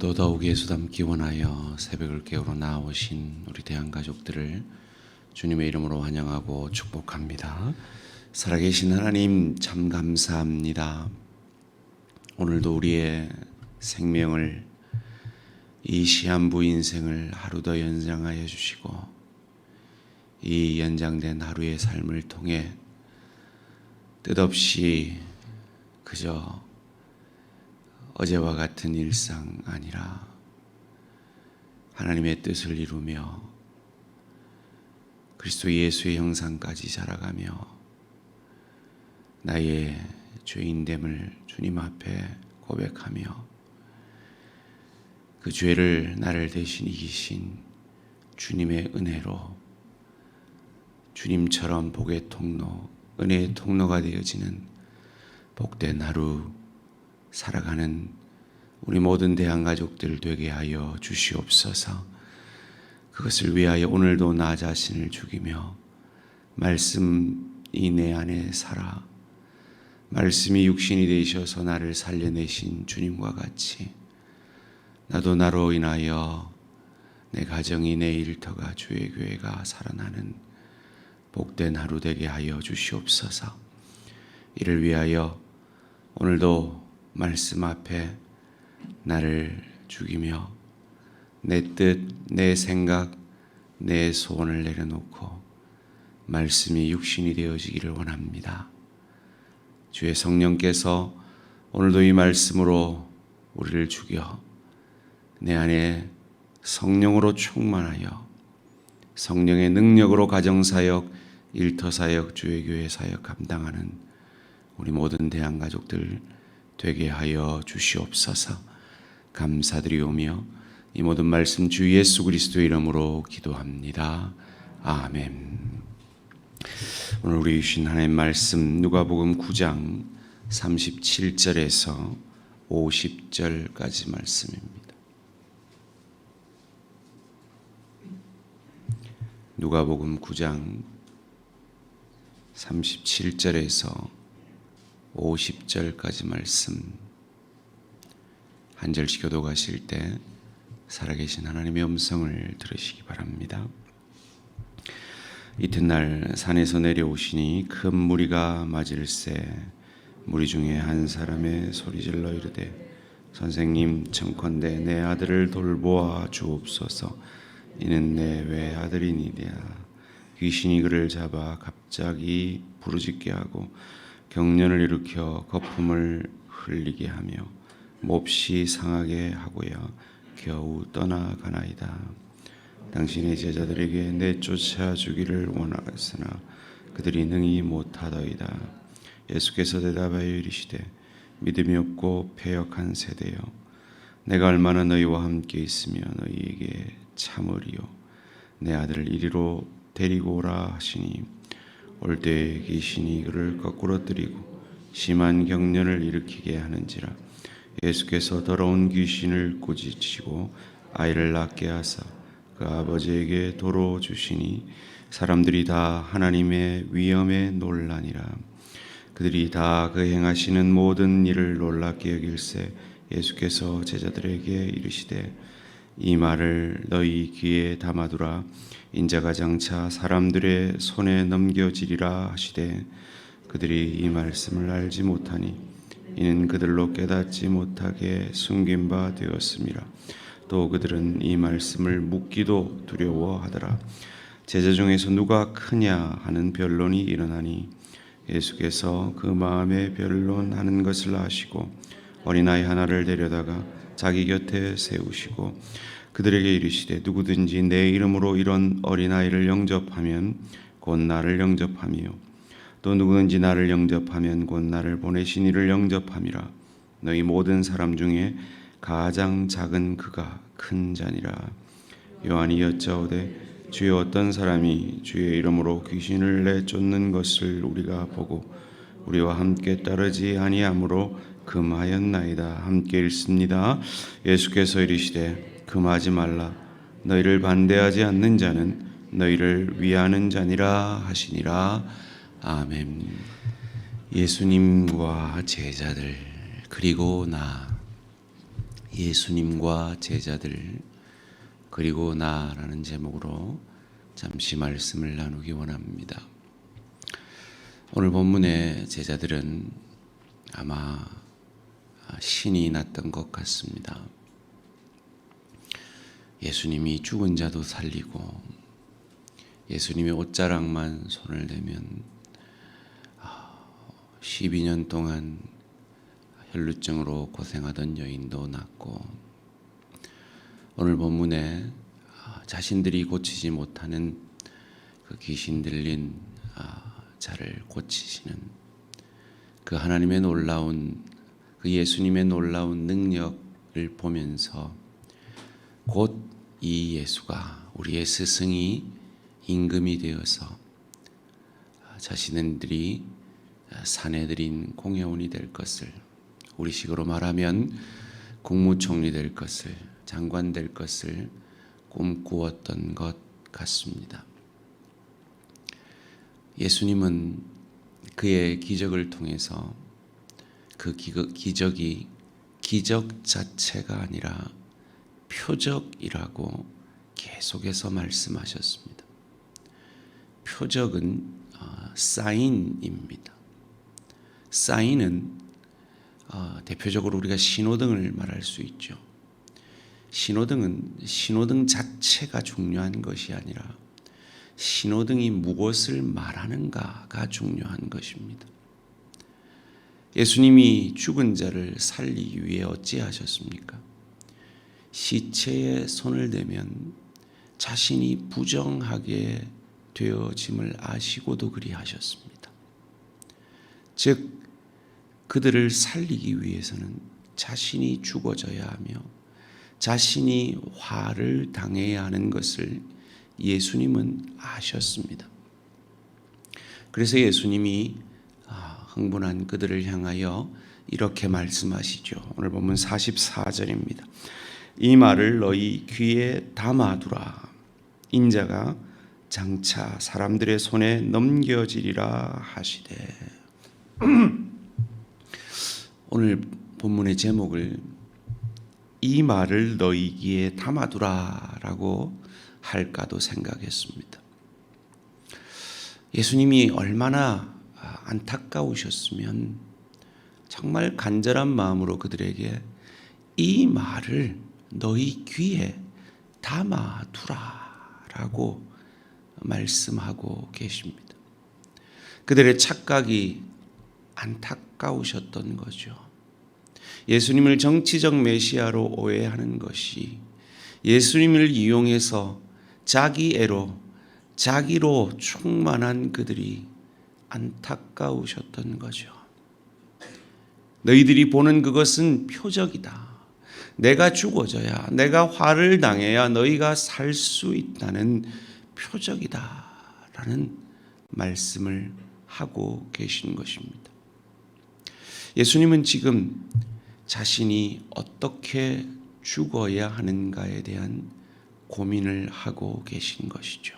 오늘도 더욱 예수 닮기 원하여 새벽을 깨우러 나오신 우리 대한가족들을 주님의 이름으로 환영하고 축복합니다. 살아계신 하나님 참 감사합니다. 오늘도 우리의 생명을, 이 시한부 인생을 하루 더 연장하여 주시고, 이 연장된 하루의 삶을 통해 뜻없이 그저 어제와 같은 일상 아니라 하나님의 뜻을 이루며 그리스도 예수의 형상까지 자라가며 나의 죄인됨을 주님 앞에 고백하며 그 죄를 나를 대신 이기신 주님의 은혜로 주님처럼 복의 통로, 은혜의 통로가 되어지는 복된 하루 살아가는 우리 모든 대한가족들 되게 하여 주시옵소서. 그것을 위하여 오늘도 나 자신을 죽이며 말씀이 내 안에 살아 말씀이 육신이 되셔서 나를 살려내신 주님과 같이 나도 나로 인하여 내 가정이, 내 일터가, 주의 교회가 살아나는 복된 하루 되게 하여 주시옵소서. 이를 위하여 오늘도 말씀 앞에 나를 죽이며 내 뜻, 내 생각, 내 소원을 내려놓고 말씀이 육신이 되어지기를 원합니다. 주의 성령께서 오늘도 이 말씀으로 우리를 죽여 내 안에 성령으로 충만하여 성령의 능력으로 가정사역, 일터사역, 주의 교회 사역 감당하는 우리 모든 대한가족들 되게 하여 주시옵소서. 감사드리오며 이 모든 말씀 주 예수 그리스도의 이름으로 기도합니다. 아멘. 오늘 우리 주신 하나님의 말씀 누가복음 9장 37절에서 50절까지 말씀입니다. 누가복음 9장 37절에서 50절까지 말씀, 한 절씩 교독하실 때 살아계신 하나님의 음성을 들으시기 바랍니다. 이튿날 산에서 내려오시니 큰 무리가 맞을새 무리 중에 한 사람의 소리질러 이르되 선생님 청컨대 내 아들을 돌보아 주옵소서. 이는 내 외아들이니이다. 귀신이 그를 잡아 갑자기 부르짖게 하고 경련을 일으켜 거품을 흘리게 하며 몹시 상하게 하고야 겨우 떠나가나이다. 당신의 제자들에게 내쫓아 주기를 원하였으나 그들이 능히 못하더이다. 예수께서 대답하여 이르시되 믿음이 없고 패역한 세대여, 내가 얼마나 너희와 함께 있으며 너희에게 참으리요. 내 아들을 이리로 데리고 오라 하시니 올 때에 귀신이 그를 거꾸로 뜨리고 심한 경련을 일으키게 하는지라. 예수께서 더러운 귀신을 꾸짖으시고 아이를 낳게 하사 그 아버지에게 도로 주시니 사람들이 다 하나님의 위엄에 놀라니라. 그들이 다 그 행하시는 모든 일을 놀랍게 여길새 예수께서 제자들에게 이르시되 이 말을 너희 귀에 담아두라. 인자가 장차 사람들의 손에 넘겨지리라 하시되 그들이 이 말씀을 알지 못하니 이는 그들로 깨닫지 못하게 숨긴 바 되었음이라. 또 그들은 이 말씀을 묻기도 두려워하더라. 제자 중에서 누가 크냐 하는 변론이 일어나니 예수께서 그 마음에 변론하는 것을 아시고 어린아이 하나를 데려다가 자기 곁에 세우시고 그들에게 이르시되 누구든지 내 이름으로 이런 어린아이를 영접하면 곧 나를 영접하며 또 누구든지 나를 영접하면 곧 나를 보내신 이를 영접함이라. 너희 모든 사람 중에 가장 작은 그가 큰 자니라. 요한이 여짜오되 주여 어떤 사람이 주의 이름으로 귀신을 내쫓는 것을 우리가 보고 우리와 함께 따르지 아니하므로 금하였나이다. 함께 읽습니다. 예수께서 이르시되 금하지 말라. 너희를 반대하지 않는 자는 너희를 위하는 자니라 하시니라. 아멘. 예수님과 제자들 그리고 나 예수님과 제자들 그리고 나라는 제목으로 잠시 말씀을 나누기 원합니다. 오늘 본문의 제자들은 아마 신이 났던 것 같습니다. 예수님이 죽은 자도 살리고 예수님의 옷자락만 손을 대면 12년 동안 혈루증으로 고생하던 여인도 낫고, 오늘 본문에 자신들이 고치지 못하는 그 귀신 들린 자를 고치시는 그 하나님의 놀라운, 그 예수님의 놀라운 능력을 보면서 곧 이 예수가 우리의 스승이 임금이 되어서 자신들이 산에 들인 공회원이 될 것을, 우리식으로 말하면 국무총리 될 것을, 장관 될 것을 꿈꾸었던 것 같습니다. 예수님은 그의 기적을 통해서 그 기적이 기적 자체가 아니라 표적이라고 계속해서 말씀하셨습니다. 표적은 사인입니다. 사인은 대표적으로 우리가 신호등을 말할 수 있죠. 신호등은 신호등 자체가 중요한 것이 아니라 신호등이 무엇을 말하는가가 중요한 것입니다. 예수님이 죽은 자를 살리기 위해 어찌하셨습니까? 시체에 손을 대면 자신이 부정하게 되어짐을 아시고도 그리하셨습니다. 즉 그들을 살리기 위해서는 자신이 죽어져야 하며 자신이 화를 당해야 하는 것을 예수님은 아셨습니다. 그래서 예수님이 흥분한 그들을 향하여 이렇게 말씀하시죠. 오늘 보면 44절입니다. 이 말을 너희 귀에 담아두라. 인자가 장차 사람들의 손에 넘겨지리라 하시되. 오늘 본문의 제목을 이 말을 너희 귀에 담아두라 라고 할까도 생각했습니다. 예수님이 얼마나 안타까우셨으면 정말 간절한 마음으로 그들에게 이 말을 너희 귀에 담아두라 라고 말씀하고 계십니다. 그들의 착각이 안타까우셨던 거죠. 예수님을 정치적 메시아로 오해하는 것이 예수님을 이용해서 자기애로 자기로 충만한 그들이 안타까우셨던 거죠. 너희들이 보는 그것은 표적이다. 내가 죽어져야, 내가 화를 당해야 너희가 살 수 있다는 표적이다 라는 말씀을 하고 계신 것입니다. 예수님은 지금 자신이 어떻게 죽어야 하는가에 대한 고민을 하고 계신 것이죠.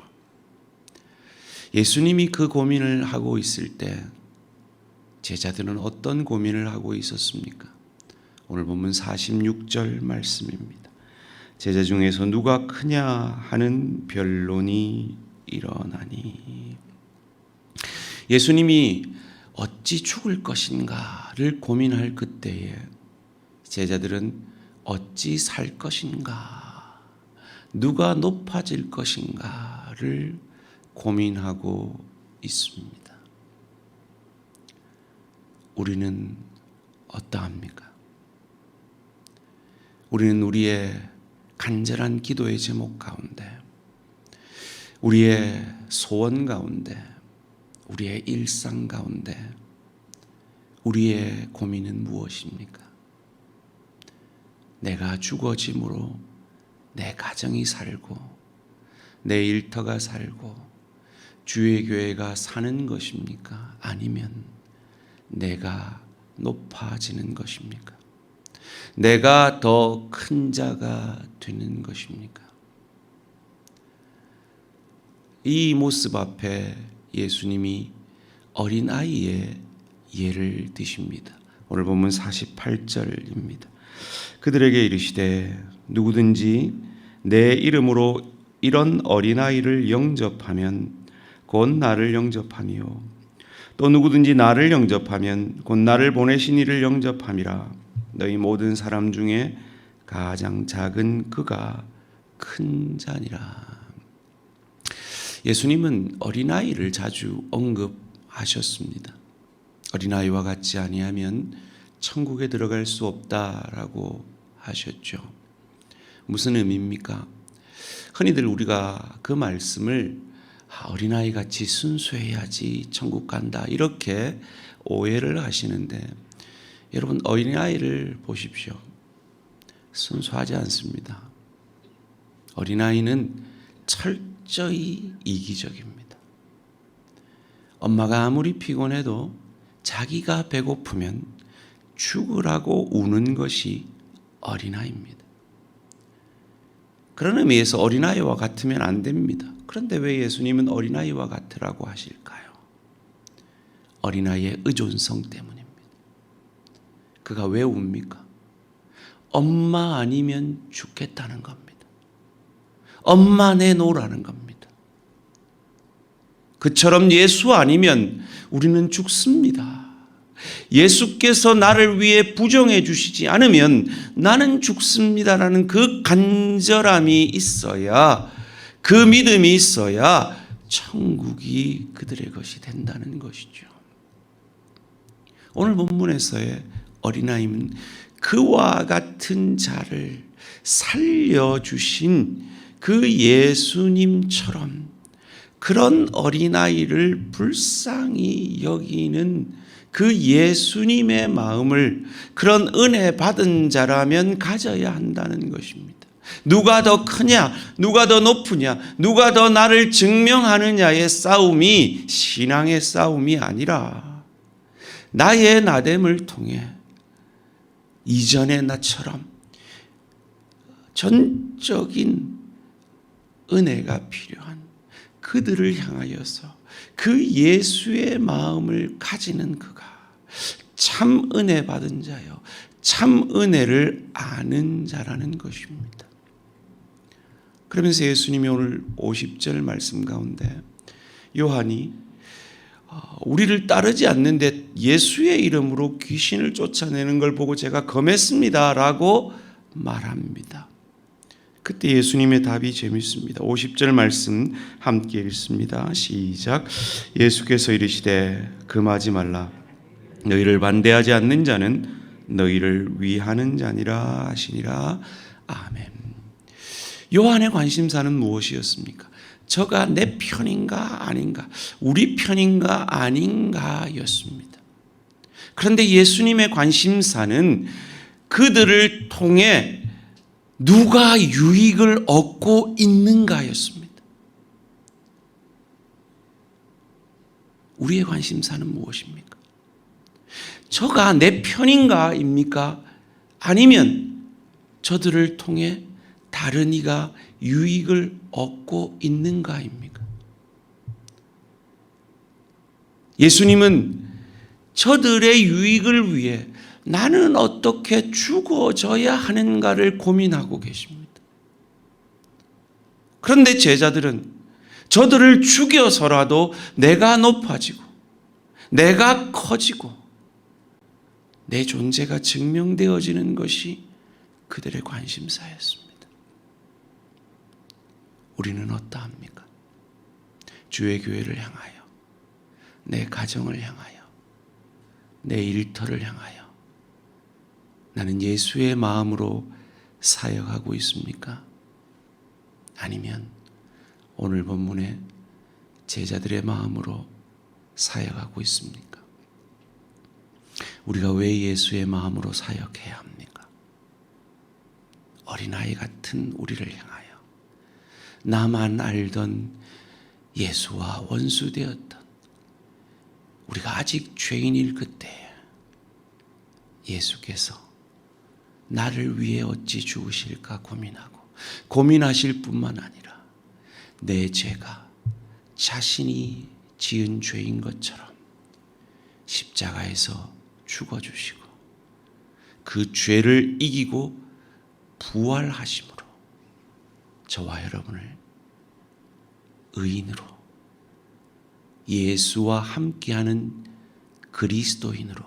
예수님이 그 고민을 하고 있을 때 제자들은 어떤 고민을 하고 있었습니까? 오늘 보면 46절 말씀입니다. 제자 중에서 누가 크냐 하는 변론이 일어나니. 예수님이 어찌 죽을 것인가를 고민할 그때에 제자들은 어찌 살 것인가, 누가 높아질 것인가를 고민하고 있습니다. 우리는 어떠합니까? 우리는 우리의 간절한 기도의 제목 가운데, 우리의 소원 가운데, 우리의 일상 가운데 우리의 고민은 무엇입니까? 내가 죽어짐으로 내 가정이 살고 내 일터가 살고 주의 교회가 사는 것입니까? 아니면 내가 높아지는 것입니까? 내가 더 큰 자가 되는 것입니까? 이 모습 앞에 예수님이 어린아이의 예를 드십니다. 오늘 보면 48절입니다. 그들에게 이르시되 누구든지 내 이름으로 이런 어린아이를 영접하면 곧 나를 영접하며 또 누구든지 나를 영접하면 곧 나를 보내신 이를 영접함이라. 너희 모든 사람 중에 가장 작은 그가 큰 자니라. 예수님은 어린아이를 자주 언급하셨습니다. 어린아이와 같지 아니하면 천국에 들어갈 수 없다라고 하셨죠. 무슨 의미입니까? 흔히들 우리가 그 말씀을 어린아이 같이 순수해야지 천국 간다 이렇게 오해를 하시는데, 여러분 어린아이를 보십시오. 순수하지 않습니다. 어린아이는 철저히 이기적입니다. 엄마가 아무리 피곤해도 자기가 배고프면 죽으라고 우는 것이 어린아이입니다. 그런 의미에서 어린아이와 같으면 안 됩니다. 그런데 왜 예수님은 어린아이와 같으라고 하실까요? 어린아이의 의존성 때문입니다. 그가 왜 웁니까? 엄마 아니면 죽겠다는 겁니다. 엄마 내놓으라는 겁니다. 그처럼 예수 아니면 우리는 죽습니다. 예수께서 나를 위해 부정해 주시지 않으면 나는 죽습니다라는 그 간절함이 있어야, 그 믿음이 있어야 천국이 그들의 것이 된다는 것이죠. 오늘 본문에서의 어린아이는 그와 같은 자를 살려주신 그 예수님처럼 그런 어린아이를 불쌍히 여기는 그 예수님의 마음을, 그런 은혜 받은 자라면 가져야 한다는 것입니다. 누가 더 크냐, 누가 더 높으냐, 누가 더 나를 증명하느냐의 싸움이 신앙의 싸움이 아니라 나의 나됨을 통해 이전의 나처럼 전적인 은혜가 필요한 그들을 향하여서 그 예수의 마음을 가지는 그가 참 은혜 받은 자요, 참 은혜를 아는 자라는 것입니다. 그러면서 예수님이 오늘 50절 말씀 가운데 요한이 우리를 따르지 않는데 예수의 이름으로 귀신을 쫓아내는 걸 보고 제가 검했습니다 라고 말합니다. 그때 예수님의 답이 재밌습니다. 50절 말씀 함께 읽습니다. 시작. 예수께서 이르시되 금하지 말라. 너희를 반대하지 않는 자는 너희를 위하는 자니라 하시니라. 아멘. 요한의 관심사는 무엇이었습니까? 저가 내 편인가 아닌가, 우리 편인가 아닌가 였습니다. 그런데 예수님의 관심사는 그들을 통해 누가 유익을 얻고 있는가였습니다. 우리의 관심사는 무엇입니까? 저가 내 편인가입니까? 아니면 저들을 통해 다른 이가 유익을 얻고 있는가입니까? 예수님은 저들의 유익을 위해 나는 어떻게 죽어져야 하는가를 고민하고 계십니다. 그런데 제자들은 저들을 죽여서라도 내가 높아지고 내가 커지고 내 존재가 증명되어지는 것이 그들의 관심사였습니다. 우리는 어떠합니까? 주의 교회를 향하여, 내 가정을 향하여, 내 일터를 향하여 나는 예수의 마음으로 사역하고 있습니까? 아니면 오늘 본문에 제자들의 마음으로 사역하고 있습니까? 우리가 왜 예수의 마음으로 사역해야 합니까? 어린아이 같은 우리를 향하여, 나만 알던 예수와 원수되었던 우리가 아직 죄인일 그때 예수께서 나를 위해 어찌 죽으실까 고민하실 뿐만 아니라 내 죄가 자신이 지은 죄인 것처럼 십자가에서 죽어주시고 그 죄를 이기고 부활하심으로 저와 여러분을 의인으로, 예수와 함께하는 그리스도인으로,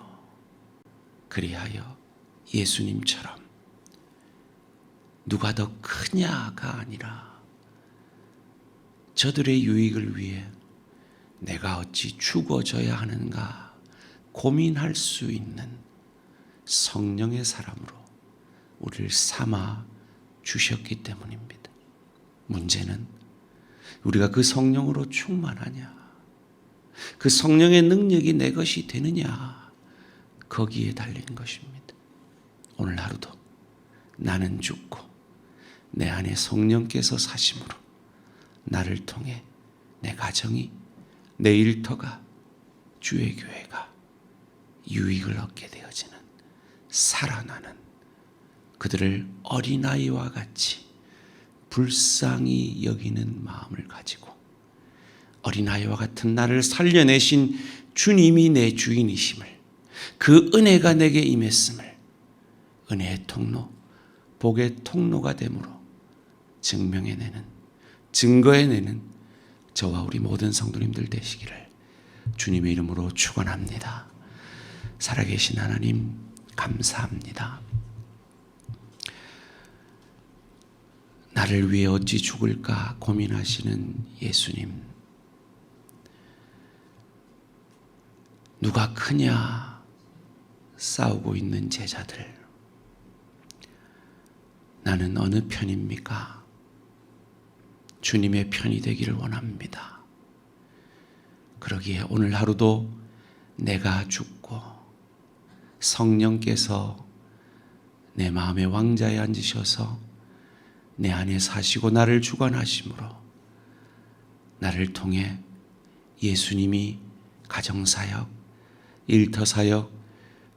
그리하여 예수님처럼 누가 더 크냐가 아니라 저들의 유익을 위해 내가 어찌 죽어져야 하는가 고민할 수 있는 성령의 사람으로 우리를 삼아 주셨기 때문입니다. 문제는 우리가 그 성령으로 충만하냐, 그 성령의 능력이 내 것이 되느냐, 거기에 달린 것입니다. 오늘 하루도 나는 죽고 내 안에 성령께서 사심으로 나를 통해 내 가정이, 내 일터가, 주의 교회가 유익을 얻게 되어지는, 살아나는, 그들을 어린아이와 같이 불쌍히 여기는 마음을 가지고 어린아이와 같은 나를 살려내신 주님이 내 주인이심을, 그 은혜가 내게 임했음을 은혜의 통로, 복의 통로가 됨으로 증명해내는, 증거해내는 저와 우리 모든 성도님들 되시기를 주님의 이름으로 축원합니다. 살아계신 하나님 감사합니다. 나를 위해 어찌 죽을까 고민하시는 예수님, 누가 크냐 싸우고 있는 제자들, 나는 어느 편입니까? 주님의 편이 되기를 원합니다. 그러기에 오늘 하루도 내가 죽고 성령께서 내 마음의 왕자에 앉으셔서 내 안에 사시고 나를 주관하심으로 나를 통해 예수님이 가정사역, 일터사역,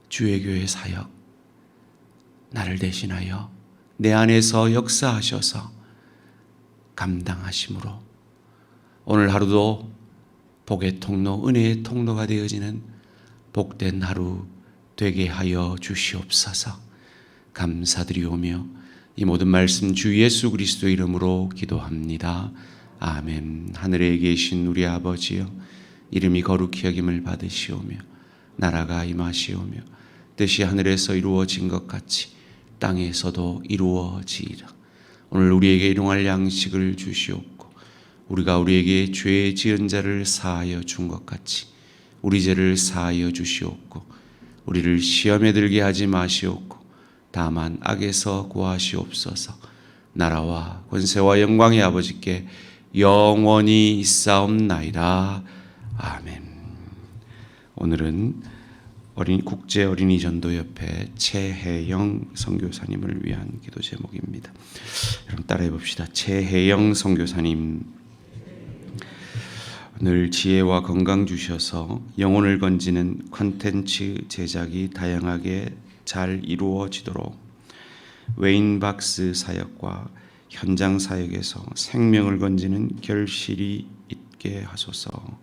주의 교회 사역, 나를 대신하여 내 안에서 역사하셔서 감당하심으로 오늘 하루도 복의 통로, 은혜의 통로가 되어지는 복된 하루 되게 하여 주시옵소서. 감사드리오며 이 모든 말씀 주 예수 그리스도 이름으로 기도합니다. 아멘. 하늘에 계신 우리 아버지여, 이름이 거룩히 여김을 받으시오며 나라가 임하시오며 뜻이 하늘에서 이루어진 것 같이 땅에서도 이루어지이라. 오늘 우리에게 일용할 양식을 주시옵고 우리가 우리에게 죄 지은 자를 사하여 준 것 같이 우리 죄를 사하여 주시옵고 우리를 시험에 들게 하지 마시옵고 다만 악에서 구하시옵소서. 나라와 권세와 영광의 아버지께 영원히 있사옵나이다. 아멘. 오늘은 국제 어린이 전도협회 최혜영 선교사님을 위한 기도 제목입니다. 여러분 따라해 봅시다. 최혜영 선교사님, 늘 지혜와 건강 주셔서 영혼을 건지는 콘텐츠 제작이 다양하게 잘 이루어지도록 웨인박스 사역과 현장 사역에서 생명을 건지는 결실이 있게 하소서.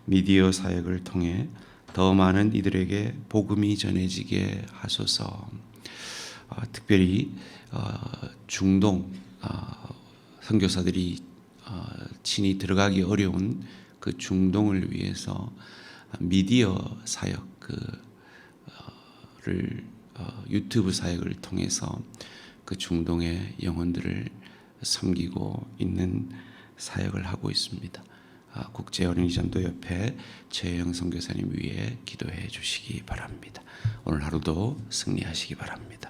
미디어 사역을 통해 더 많은 이들에게 복음이 전해지게 하소서. 특별히 중동 선교사들이 친히 들어가기 어려운 그 중동을 위해서 미디어 사역을 유튜브 사역을 통해서 그 중동의 영혼들을 섬기고 있는 사역을 하고 있습니다. 국제 어린이 전도협회 최혜영 선교사님 위해 기도해 주시기 바랍니다. 오늘 하루도 승리하시기 바랍니다.